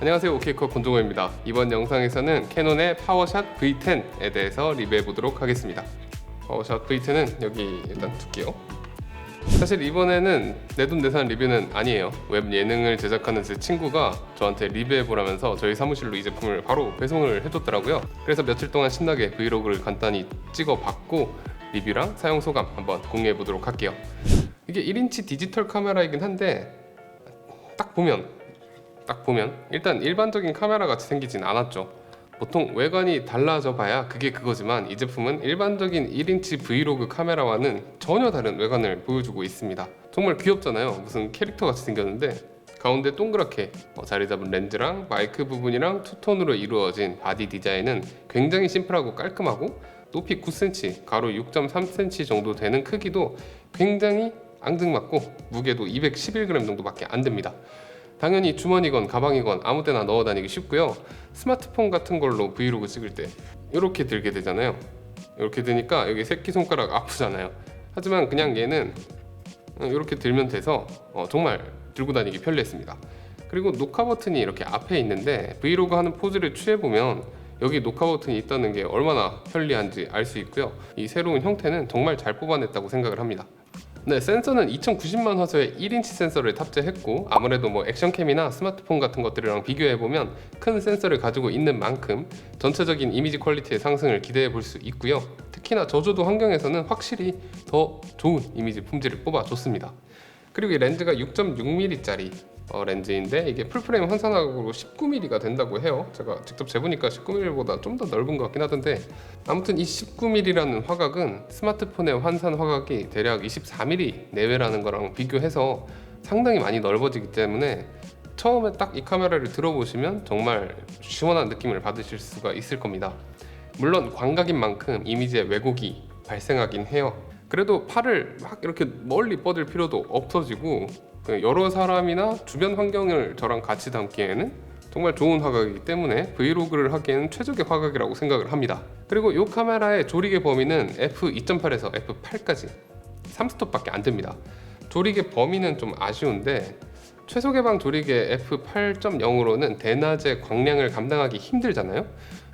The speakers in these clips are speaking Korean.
안녕하세요, 오케이커 권종호입니다. 이번 영상에서는 캐논의 파워샷 V10에 대해서 리뷰해 보도록 하겠습니다. 파워샷 V10은 여기 일단 둘게요. 사실 이번에는 내돈내산 리뷰는 아니에요. 웹 예능을 제작하는 제 친구가 저한테 리뷰해 보라면서 저희 사무실로 이 제품을 바로 배송을 해줬더라고요. 그래서 며칠 동안 신나게 브이로그를 간단히 찍어봤고 리뷰랑 사용 소감 한번 공유해 보도록 할게요. 이게 1인치 디지털 카메라이긴 한데 딱 보면 일단 일반적인 카메라 같이 생기진 않았죠. 보통 외관이 달라져 봐야 그게 그거지만 이 제품은 일반적인 1인치 브이로그 카메라와는 전혀 다른 외관을 보여주고 있습니다. 정말 귀엽잖아요. 무슨 캐릭터 같이 생겼는데 가운데 동그랗게 자리 잡은 렌즈랑 마이크 부분이랑 투톤으로 이루어진 바디 디자인은 굉장히 심플하고 깔끔하고 높이 9cm, 가로 6.3cm 정도 되는 크기도 굉장히 앙증맞고 무게도 211g 정도밖에 안 됩니다. 당연히 주머니건 가방이건 아무 데나 넣어 다니기 쉽고요. 스마트폰 같은 걸로 브이로그 찍을 때 이렇게 들게 되잖아요. 이렇게 드니까 여기 새끼손가락 아프잖아요. 하지만 그냥 얘는 이렇게 들면 돼서 정말 들고 다니기 편리했습니다. 그리고 녹화 버튼이 이렇게 앞에 있는데 브이로그 하는 포즈를 취해보면 여기 녹화 버튼이 있다는 게 얼마나 편리한지 알 수 있고요. 이 새로운 형태는 정말 잘 뽑아냈다고 생각을 합니다. 네, 센서는 2090만 화소의 1인치 센서를 탑재했고 아무래도 액션캠이나 스마트폰 같은 것들이랑 비교해보면 큰 센서를 가지고 있는 만큼 전체적인 이미지 퀄리티의 상승을 기대해 볼 수 있고요. 특히나 저조도 환경에서는 확실히 더 좋은 이미지 품질을 뽑아줬습니다. 그리고 이 렌즈가 6.6mm짜리 렌즈인데 이게 풀프레임 환산화각으로 19mm가 된다고 해요. 제가 직접 재보니까 19mm보다 좀 더 넓은 것 같긴 하던데 아무튼 이 19mm라는 화각은 스마트폰의 환산 화각이 대략 24mm 내외라는 거랑 비교해서 상당히 많이 넓어지기 때문에 처음에 딱 이 카메라를 들어보시면 정말 시원한 느낌을 받으실 수가 있을 겁니다. 물론 광각인 만큼 이미지의 왜곡이 발생하긴 해요. 그래도 팔을 막 이렇게 멀리 뻗을 필요도 없어지고 여러 사람이나 주변 환경을 저랑 같이 담기에는 정말 좋은 화각이기 때문에 브이로그를 하기에는 최적의 화각이라고 생각을 합니다. 그리고 이 카메라의 조리개 범위는 f2.8에서 f8까지 3스톱밖에 안 됩니다. 조리개 범위는 좀 아쉬운데 최소 개방 조리개 f8.0으로는 대낮에 광량을 감당하기 힘들잖아요.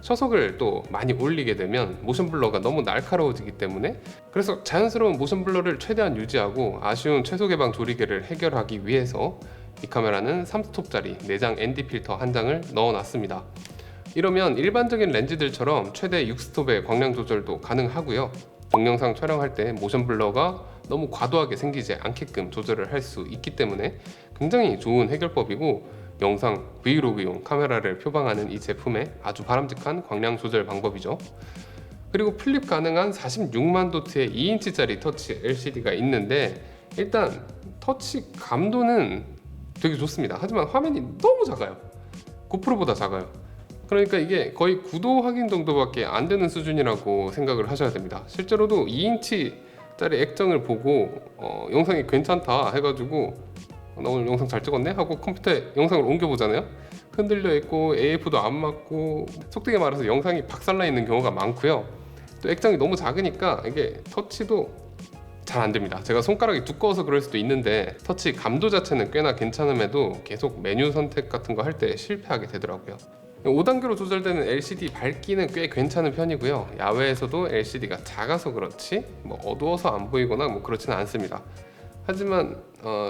초속을 또 많이 올리게 되면 모션 블러가 너무 날카로워지기 때문에 그래서 자연스러운 모션 블러를 최대한 유지하고 아쉬운 최소 개방 조리개를 해결하기 위해서 이 카메라는 3스톱짜리 내장 ND 필터 한 장을 넣어놨습니다. 이러면 일반적인 렌즈들처럼 최대 6스톱의 광량 조절도 가능하고요. 동영상 촬영할 때 모션 블러가 너무 과도하게 생기지 않게끔 조절을 할 수 있기 때문에 굉장히 좋은 해결법이고 영상 브이로그용 카메라를 표방하는 이 제품의 아주 바람직한 광량 조절 방법이죠. 그리고 플립 가능한 46만 도트의 2인치짜리 터치 LCD가 있는데 일단 터치 감도는 되게 좋습니다. 하지만 화면이 너무 작아요. 고프로보다 작아요. 그러니까 이게 거의 구도 확인 정도밖에 안 되는 수준이라고 생각을 하셔야 됩니다. 실제로도 2인치짜리 액정을 보고 영상이 괜찮다 해가지고 나 오늘 영상 잘 찍었네? 하고 컴퓨터에 영상을 옮겨보잖아요. 흔들려 있고 AF도 안 맞고 속되게 말해서 영상이 박살나 있는 경우가 많고요. 또 액정이 너무 작으니까 이게 터치도 잘 안 됩니다. 제가 손가락이 두꺼워서 그럴 수도 있는데 터치 감도 자체는 꽤나 괜찮음에도 계속 메뉴 선택 같은 거 할 때 실패하게 되더라고요. 5단계로 조절되는 LCD 밝기는 꽤 괜찮은 편이고요. 야외에서도 LCD가 작아서 그렇지 어두워서 안 보이거나 그렇지는 않습니다. 하지만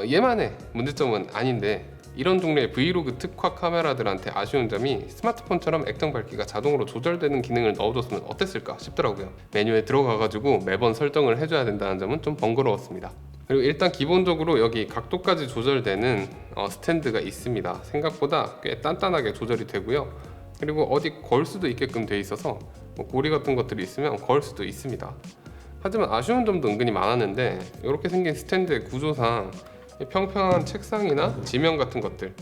얘만의 문제점은 아닌데 이런 종류의 브이로그 특화 카메라들한테 아쉬운 점이 스마트폰처럼 액정 밝기가 자동으로 조절되는 기능을 넣어줬으면 어땠을까 싶더라고요. 메뉴에 들어가가지고 매번 설정을 해줘야 된다는 점은 좀 번거로웠습니다. 그리고 일단 기본적으로 여기 각도까지 조절되는 스탠드가 있습니다. 생각보다 꽤 단단하게 조절이 되고요. 그리고 어디 걸 수도 있게끔 돼 있어서 고리 같은 것들이 있으면 걸 수도 있습니다. 하지만 아쉬운 점도 은근히 많았는데 이렇게 생긴 스탠드의 구조상 평평한 책상이나 지면 같은 것들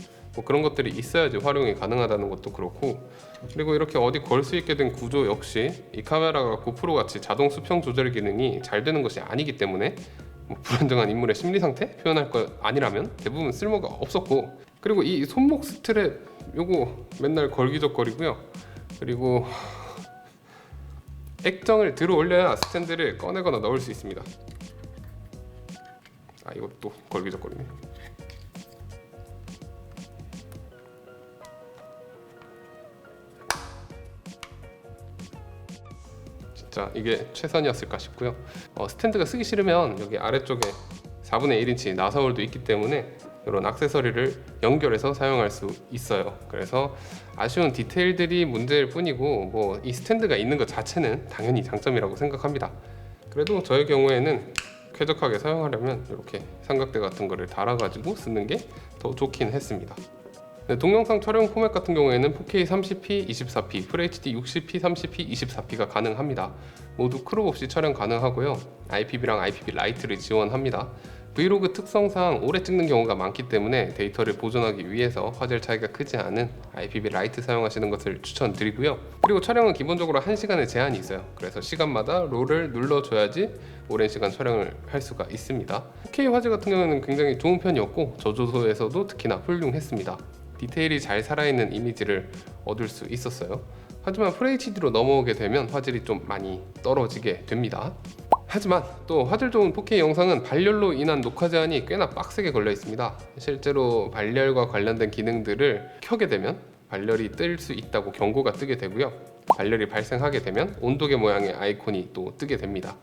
그런 것들이 있어야지 활용이 가능하다는 것도 그렇고 그리고 이렇게 어디 걸 수 있게 된 구조 역시 이 카메라가 고프로 같이 자동 수평 조절 기능이 잘 되는 것이 아니기 때문에 불안정한 인물의 심리 상태 표현할 것 아니라면 대부분 쓸모가 없었고 그리고 이 손목 스트랩 요거 맨날 걸기적거리고요. 그리고 액정을 들어 올려야 스탠드를 꺼내거나 넣을 수 있습니다. 이것도 걸기적거리네. 진짜 이게 최선이었을까 싶고요. 스탠드가 쓰기 싫으면 여기 아래쪽에 4분의 1인치 나사홀도 있기 때문에 이런 액세서리를 연결해서 사용할 수 있어요. 그래서 아쉬운 디테일들이 문제일 뿐이고 뭐 이 스탠드가 있는 것 자체는 당연히 장점이라고 생각합니다. 그래도 저의 경우에는 쾌적하게 사용하려면 이렇게 삼각대 같은 거를 달아가지고 쓰는 게 더 좋긴 했습니다. 네, 동영상 촬영 포맷 같은 경우에는 4K 30p, 24p, FHD 60p, 30p, 24p가 가능합니다. 모두 크롭 없이 촬영 가능하고요. IPV랑 IPV 라이트를 지원합니다. 브이로그 특성상 오래 찍는 경우가 많기 때문에 데이터를 보존하기 위해서 화질 차이가 크지 않은 IPV 라이트 사용하시는 것을 추천드리고요. 그리고 촬영은 기본적으로 1시간의 제한이 있어요. 그래서 시간마다 롤을 눌러줘야지 오랜 시간 촬영을 할 수가 있습니다. 4K 화질 같은 경우는 굉장히 좋은 편이었고 저조소에서도 특히나 훌륭했습니다. 디테일이 잘 살아있는 이미지를 얻을 수 있었어요. 하지만 FHD로 넘어오게 되면 화질이 좀 많이 떨어지게 됩니다. 하지만 또 화질 좋은 4K 영상은 발열로 인한 녹화 제한이 꽤나 빡세게 걸려 있습니다. 실제로 발열과 관련된 기능들을 켜게 되면 발열이 뜰 수 있다고 경고가 뜨게 되고요. 발열이 발생하게 되면 온도계 모양의 아이콘이 또 뜨게 됩니다.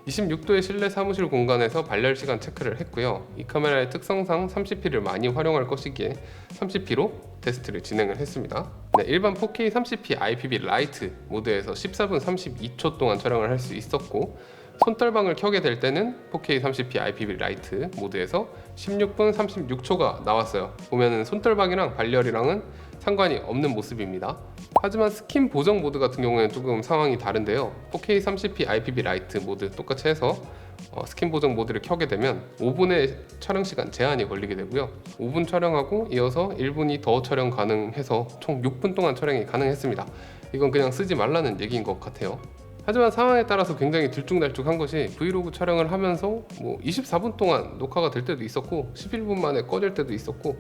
26도의 실내 사무실 공간에서 발열 시간 체크를 했고요. 이 카메라의 특성상 30p를 많이 활용할 것이기에 30p로 테스트를 진행을 했습니다. 네, 일반 4K 30p IPV 라이트 모드에서 14분 32초 동안 촬영을 할 수 있었고 손떨방을 켜게 될 때는 4K 30p IPV 라이트 모드에서 16분 36초가 나왔어요. 보면은 손떨방이랑 발열이랑은 상관이 없는 모습입니다. 하지만 스킨 보정 모드 같은 경우에는 조금 상황이 다른데요. 4K 30p IPV 라이트 모드 똑같이 해서 스킨 보정 모드를 켜게 되면 5분의 촬영 시간 제한이 걸리게 되고요. 5분 촬영하고 이어서 1분이 더 촬영 가능해서 총 6분 동안 촬영이 가능했습니다. 이건 그냥 쓰지 말라는 얘기인 것 같아요. 하지만 상황에 따라서 굉장히 들쭉날쭉한 것이 브이로그 촬영을 하면서 뭐 24분 동안 녹화가 될 때도 있었고 11분 만에 꺼질 때도 있었고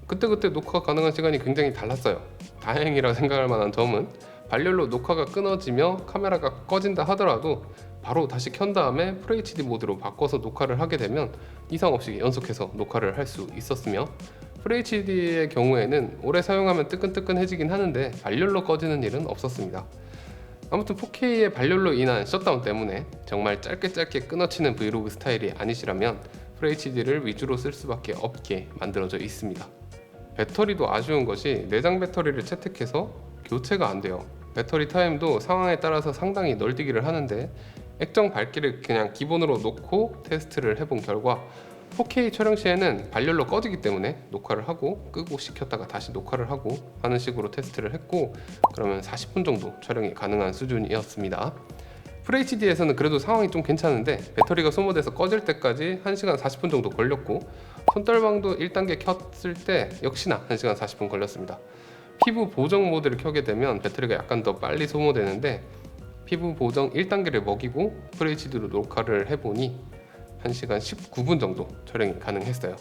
그때그때 녹화 가능한 시간이 굉장히 달랐어요. 다행이라 생각할 만한 점은 발열로 녹화가 끊어지며 카메라가 꺼진다 하더라도 바로 다시 켠 다음에 FHD 모드로 바꿔서 녹화를 하게 되면 이상 없이 연속해서 녹화를 할 수 있었으며 FHD의 경우에는 오래 사용하면 뜨끈뜨끈해지긴 하는데 발열로 꺼지는 일은 없었습니다. 아무튼 4K의 발열로 인한 셧다운 때문에 정말 짧게 끊어치는 브이로그 스타일이 아니시라면 FHD를 위주로 쓸 수밖에 없게 만들어져 있습니다. 배터리도 아쉬운 것이 내장 배터리를 채택해서 교체가 안 돼요. 배터리 타임도 상황에 따라서 상당히 널뛰기를 하는데 액정 밝기를 그냥 기본으로 놓고 테스트를 해본 결과 4K 촬영 시에는 발열로 꺼지기 때문에 녹화를 하고 끄고 시켰다가 다시 녹화를 하고 하는 식으로 테스트를 했고 그러면 40분 정도 촬영이 가능한 수준이었습니다. FHD에서는 그래도 상황이 좀 괜찮은데 배터리가 소모돼서 꺼질 때까지 1시간 40분 정도 걸렸고 손떨방도 1단계 켰을 때 역시나 1시간 40분 걸렸습니다. 피부 보정 모드를 켜게 되면 배터리가 약간 더 빨리 소모되는데 피부 보정 1단계를 먹이고 FHD로 녹화를 해보니 1시간 19분 정도 촬영이 가능했어요.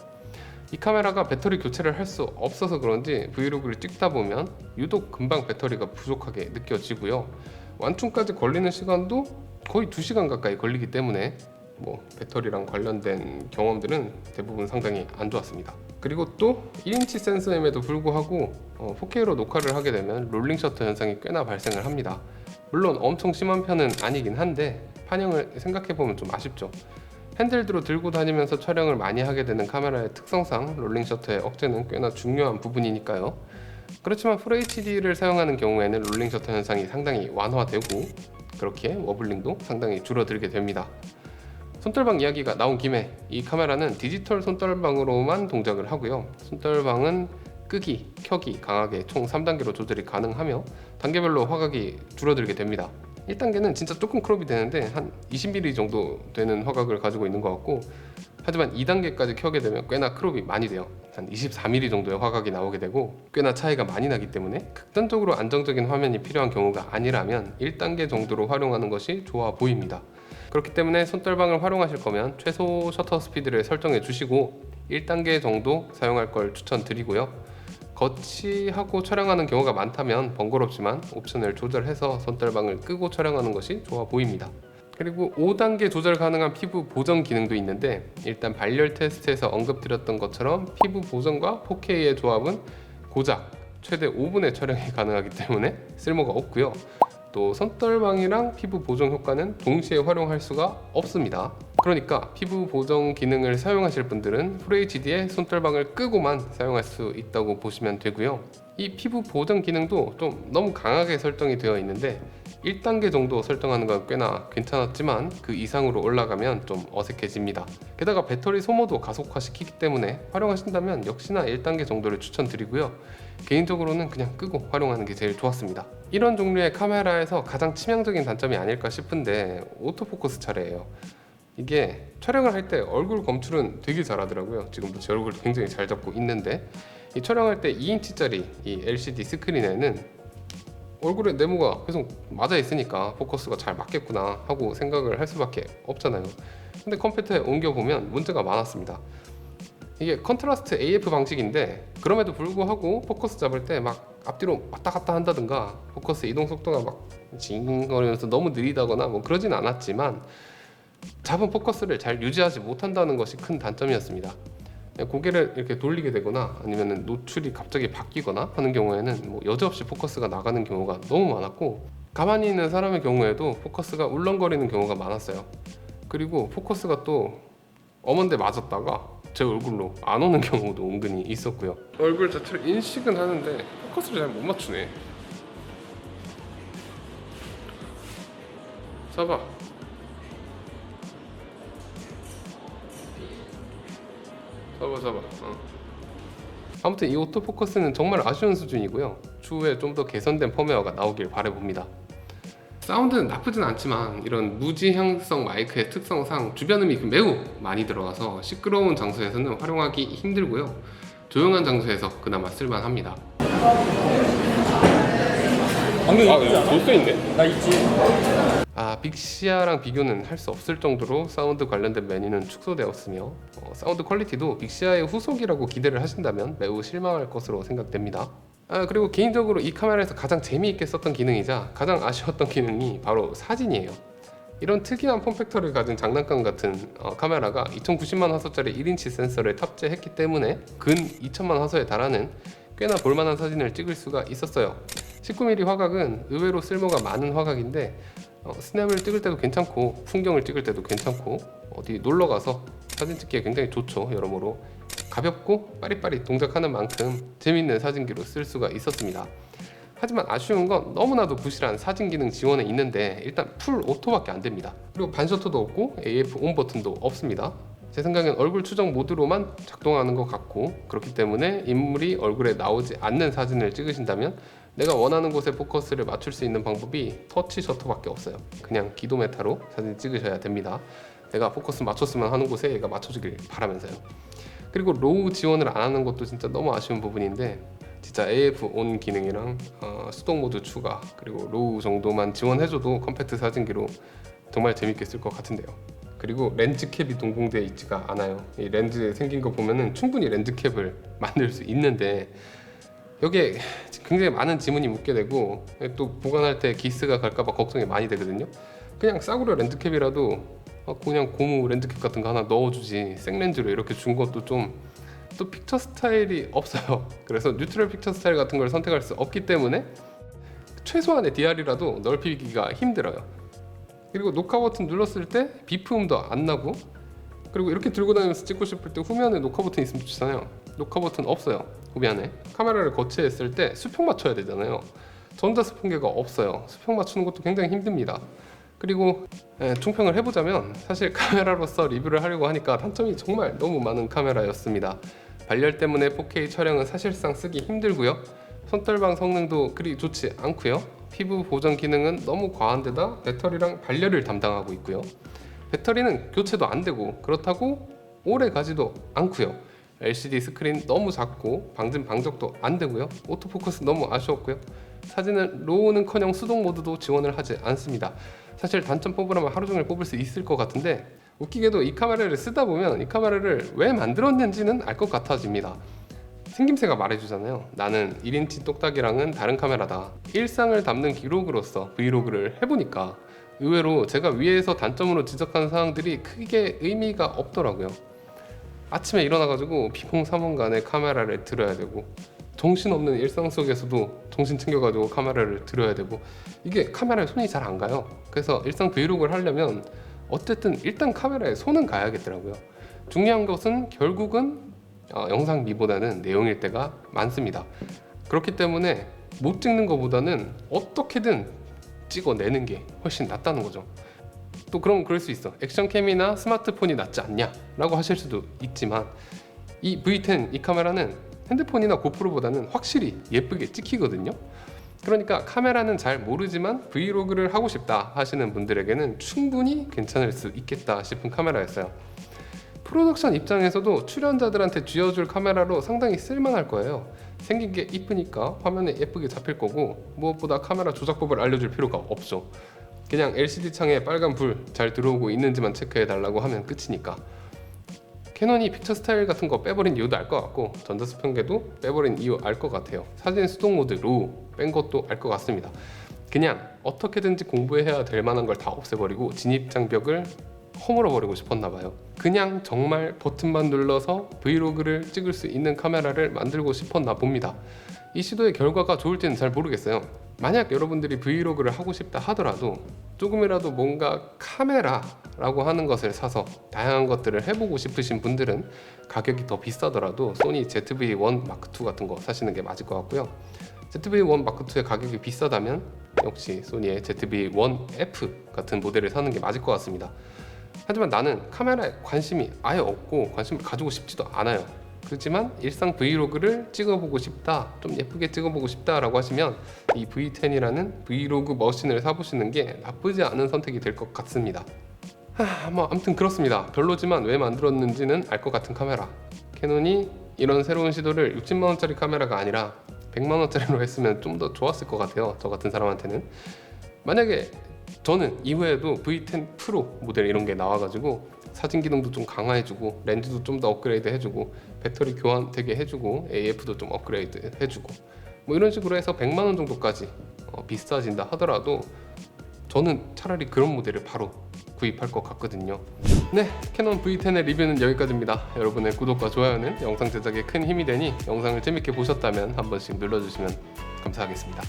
이 카메라가 배터리 교체를 할 수 없어서 그런지 브이로그를 찍다 보면 유독 금방 배터리가 부족하게 느껴지고요. 완충까지 걸리는 시간도 거의 2시간 가까이 걸리기 때문에 뭐 배터리랑 관련된 경험들은 대부분 상당히 안 좋았습니다. 그리고 또 1인치 센서임에도 불구하고 4K로 녹화를 하게 되면 롤링 셔터 현상이 꽤나 발생을 합니다. 물론 엄청 심한 편은 아니긴 한데 판형을 생각해보면 좀 아쉽죠. 핸들드로 들고 다니면서 촬영을 많이 하게 되는 카메라의 특성상 롤링 셔터의 억제는 꽤나 중요한 부분이니까요. 그렇지만 FHD를 사용하는 경우에는 롤링 셔터 현상이 상당히 완화되고 그렇게 워블링도 상당히 줄어들게 됩니다. 손떨방 이야기가 나온 김에 이 카메라는 디지털 손떨방으로만 동작을 하고요. 손떨방은 끄기, 켜기 강하게 총 3단계로 조절이 가능하며 단계별로 화각이 줄어들게 됩니다. 1단계는 진짜 조금 크롭이 되는데 한 20mm 정도 되는 화각을 가지고 있는 것 같고 하지만 2단계까지 켜게 되면 꽤나 크롭이 많이 돼요. 한 24mm 정도의 화각이 나오게 되고 꽤나 차이가 많이 나기 때문에 극단적으로 안정적인 화면이 필요한 경우가 아니라면 1단계 정도로 활용하는 것이 좋아 보입니다. 그렇기 때문에 손떨방을 활용하실 거면 최소 셔터 스피드를 설정해 주시고 1단계 정도 사용할 걸 추천드리고요. 거치하고 촬영하는 경우가 많다면 번거롭지만 옵션을 조절해서 손떨방을 끄고 촬영하는 것이 좋아 보입니다. 그리고 5단계 조절 가능한 피부 보정 기능도 있는데 일단 발열 테스트에서 언급드렸던 것처럼 피부 보정과 4K의 조합은 고작 최대 5분의 촬영이 가능하기 때문에 쓸모가 없고요. 또 손떨방이랑 피부 보정 효과는 동시에 활용할 수가 없습니다. 그러니까 피부 보정 기능을 사용하실 분들은 FHD의 손떨방을 끄고만 사용할 수 있다고 보시면 되고요. 이 피부 보정 기능도 좀 너무 강하게 설정이 되어 있는데 1단계 정도 설정하는 건 꽤나 괜찮았지만 그 이상으로 올라가면 좀 어색해집니다. 게다가 배터리 소모도 가속화시키기 때문에 활용하신다면 역시나 1단계 정도를 추천드리고요. 개인적으로는 그냥 끄고 활용하는 게 제일 좋았습니다. 이런 종류의 카메라에서 가장 치명적인 단점이 아닐까 싶은데 오토포커스 차례예요. 이게 촬영을 할 때 얼굴 검출은 되게 잘하더라고요. 지금도 제 얼굴 굉장히 잘 잡고 있는데 이 촬영할 때 2인치짜리 이 LCD 스크린에는 얼굴에 네모가 계속 맞아 있으니까 포커스가 잘 맞겠구나 하고 생각을 할 수밖에 없잖아요. 근데 컴퓨터에 옮겨보면 문제가 많았습니다. 이게 컨트라스트 AF 방식인데 그럼에도 불구하고 포커스 잡을 때 막 앞뒤로 왔다 갔다 한다든가 포커스 이동 속도가 막 징거리면서 너무 느리다거나 뭐 그러진 않았지만 잡은 포커스를 잘 유지하지 못한다는 것이 큰 단점이었습니다. 고개를 이렇게 돌리게 되거나 아니면 노출이 갑자기 바뀌거나 하는 경우에는 뭐 여지없이 포커스가 나가는 경우가 너무 많았고 가만히 있는 사람의 경우에도 포커스가 울렁거리는 경우가 많았어요. 그리고 포커스가 또 엄한데 맞았다가 제 얼굴로 안 오는 경우도 은근히 있었고요. 얼굴 자체를 인식은 하는데 포커스를 잘 못 맞추네. 잡아. 잡아. 아무튼 이 오토포커스는 정말 아쉬운 수준이고요. 추후에 좀 더 개선된 펌웨어가 나오길 바라봅니다. 사운드는 나쁘진 않지만 이런 무지향성 마이크의 특성상 주변음이 매우 많이 들어가서 시끄러운 장소에서는 활용하기 힘들고요. 조용한 장소에서 그나마 쓸만합니다. 방금 있지 않아? 볼수 있네? 나 있지. 빅시아랑 비교는 할 수 없을 정도로 사운드 관련된 메뉴는 축소되었으며 사운드 퀄리티도 빅시아의 후속이라고 기대를 하신다면 매우 실망할 것으로 생각됩니다. 그리고 개인적으로 이 카메라에서 가장 재미있게 썼던 기능이자 가장 아쉬웠던 기능이 바로 사진이에요. 이런 특이한 폼팩터를 가진 장난감 같은 카메라가 2090만 화소짜리 1인치 센서를 탑재했기 때문에 근 2000만 화소에 달하는 꽤나 볼만한 사진을 찍을 수가 있었어요. 19mm 화각은 의외로 쓸모가 많은 화각인데 스냅을 찍을 때도 괜찮고 풍경을 찍을 때도 괜찮고 어디 놀러가서 사진 찍기에 굉장히 좋죠. 여러모로 가볍고 빠릿빠릿 동작하는 만큼 재밌는 사진기로 쓸 수가 있었습니다. 하지만 아쉬운 건 너무나도 부실한 사진 기능 지원에 있는데 일단 풀 오토밖에 안 됩니다. 그리고 반셔터도 없고 AF 온 버튼도 없습니다. 제 생각엔 얼굴 추적 모드로만 작동하는 것 같고 그렇기 때문에 인물이 얼굴에 나오지 않는 사진을 찍으신다면 내가 원하는 곳에 포커스를 맞출 수 있는 방법이 터치 셔터밖에 없어요. 그냥 기도 메타로 사진 찍으셔야 됩니다. 내가 포커스 맞췄으면 하는 곳에 얘가 맞춰주길 바라면서요. 그리고 로우 지원을 안 하는 것도 진짜 너무 아쉬운 부분인데 진짜 AF 온 기능이랑 수동 모드 추가 그리고 로우 정도만 지원해줘도 컴팩트 사진기로 정말 재밌게 쓸 것 같은데요. 그리고 렌즈 캡이 동봉되어 있지가 않아요. 이 렌즈 생긴 거 보면은 충분히 렌즈 캡을 만들 수 있는데 여기에 굉장히 많은 지문이 묻게 되고 또 보관할 때 기스가 갈까봐 걱정이 많이 되거든요. 그냥 싸구려 렌즈 캡이라도 그냥 고무 렌즈 캡 같은 거 하나 넣어주지 생렌즈로 이렇게 준 것도 좀 또 픽처 스타일이 없어요. 그래서 뉴트럴 픽처 스타일 같은 걸 선택할 수 없기 때문에 최소한의 DR이라도 넓히기가 힘들어요. 그리고 녹화 버튼 눌렀을 때 비품도 안 나고 그리고 이렇게 들고 다니면서 찍고 싶을 때 후면에 녹화 버튼 있으면 좋잖아요. 녹화 버튼 없어요. 후면에 카메라를 거치했을 때 수평 맞춰야 되잖아요. 전자 수평계가 없어요. 수평 맞추는 것도 굉장히 힘듭니다. 그리고 총평을 해보자면 사실 카메라로서 리뷰를 하려고 하니까 단점이 정말 너무 많은 카메라였습니다. 발열 때문에 4K 촬영은 사실상 쓰기 힘들고요. 손떨방 성능도 그리 좋지 않고요. 피부 보정 기능은 너무 과한 데다 배터리랑 발열을 담당하고 있고요. 배터리는 교체도 안 되고 그렇다고 오래 가지도 않고요. LCD 스크린 너무 작고 방진 방적도 안 되고요. 오토포커스 너무 아쉬웠고요. 사진은 로우는커녕 수동 모드도 지원을 하지 않습니다. 사실 단점 뽑으라면 하루 종일 뽑을 수 있을 것 같은데 웃기게도 이 카메라를 쓰다 보면 이 카메라를 왜 만들었는지는 알 것 같아집니다. 생김새가 말해주잖아요. 나는 1인치 똑딱이랑은 다른 카메라다. 일상을 담는 기록으로서 브이로그를 해보니까 의외로 제가 위에서 단점으로 지적한 사항들이 크게 의미가 없더라고요. 아침에 일어나가지고 비몽사몽간에 카메라를 들어야 되고 정신없는 일상 속에서도 정신 챙겨가지고 카메라를 들어야 되고 이게 카메라에 손이 잘 안 가요. 그래서 일상 브이로그를 하려면 어쨌든 일단 카메라에 손은 가야겠더라고요. 중요한 것은 결국은 영상 미보다는 내용일 때가 많습니다. 그렇기 때문에 못 찍는 것보다는 어떻게든 찍어내는 게 훨씬 낫다는 거죠. 또 그럼 그럴 수 있어. 액션캠이나 스마트폰이 낫지 않냐 라고 하실 수도 있지만 이 V10 이 카메라는 핸드폰이나 고프로보다는 확실히 예쁘게 찍히거든요. 그러니까 카메라는 잘 모르지만 브이로그를 하고 싶다 하시는 분들에게는 충분히 괜찮을 수 있겠다 싶은 카메라였어요. 프로덕션 입장에서도 출연자들한테 쥐어줄 카메라로 상당히 쓸만할 거예요. 생긴 게 이쁘니까 화면에 예쁘게 잡힐 거고 무엇보다 카메라 조작법을 알려줄 필요가 없죠. 그냥 LCD 창에 빨간 불 잘 들어오고 있는지만 체크해 달라고 하면 끝이니까. 캐논이 픽처 스타일 같은 거 빼버린 이유도 알 것 같고 전자수평계도 빼버린 이유 알 것 같아요. 사진 수동 모드 로우 뺀 것도 알 것 같습니다. 그냥 어떻게든지 공부해야 될 만한 걸 다 없애버리고 진입 장벽을 허물어 버리고 싶었나 봐요. 그냥 정말 버튼만 눌러서 브이로그를 찍을 수 있는 카메라를 만들고 싶었나 봅니다. 이 시도의 결과가 좋을지는 잘 모르겠어요. 만약 여러분들이 브이로그를 하고 싶다 하더라도 조금이라도 뭔가 카메라라고 하는 것을 사서 다양한 것들을 해보고 싶으신 분들은 가격이 더 비싸더라도 소니 ZV-1 마크2 같은 거 사시는 게 맞을 것 같고요. ZV-1 마크2의 가격이 비싸다면 역시 소니의 ZV-1F 같은 모델을 사는 게 맞을 것 같습니다. 하지만 나는 카메라에 관심이 아예 없고 관심을 가지고 싶지도 않아요. 그렇지만 일상 브이로그를 찍어보고 싶다, 좀 예쁘게 찍어보고 싶다라고 하시면 이 V10이라는 브이로그 머신을 사보시는 게 나쁘지 않은 선택이 될 것 같습니다. 아무튼 그렇습니다. 별로지만 왜 만들었는지는 알 것 같은 카메라. 캐논이 이런 새로운 시도를 60만 원짜리 카메라가 아니라 100만 원짜리로 했으면 좀 더 좋았을 것 같아요. 저 같은 사람한테는. 만약에 저는 이후에도 V10 프로 모델 이런 게 나와가지고 사진 기능도 좀 강화해주고 렌즈도 좀 더 업그레이드 해주고 배터리 교환 되게 해주고 AF도 좀 업그레이드 해주고 뭐 이런 식으로 해서 100만 원 정도까지 비싸진다 하더라도 저는 차라리 그런 모델을 바로 구입할 것 같거든요. 네, 캐논 V10의 리뷰는 여기까지입니다. 여러분의 구독과 좋아요는 영상 제작에 큰 힘이 되니 영상을 재밌게 보셨다면 한 번씩 눌러주시면 감사하겠습니다.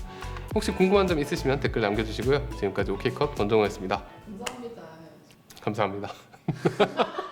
혹시 궁금한 점 있으시면 댓글 남겨주시고요. 지금까지 OK컷 권정호였습니다. 감사합니다. 감사합니다.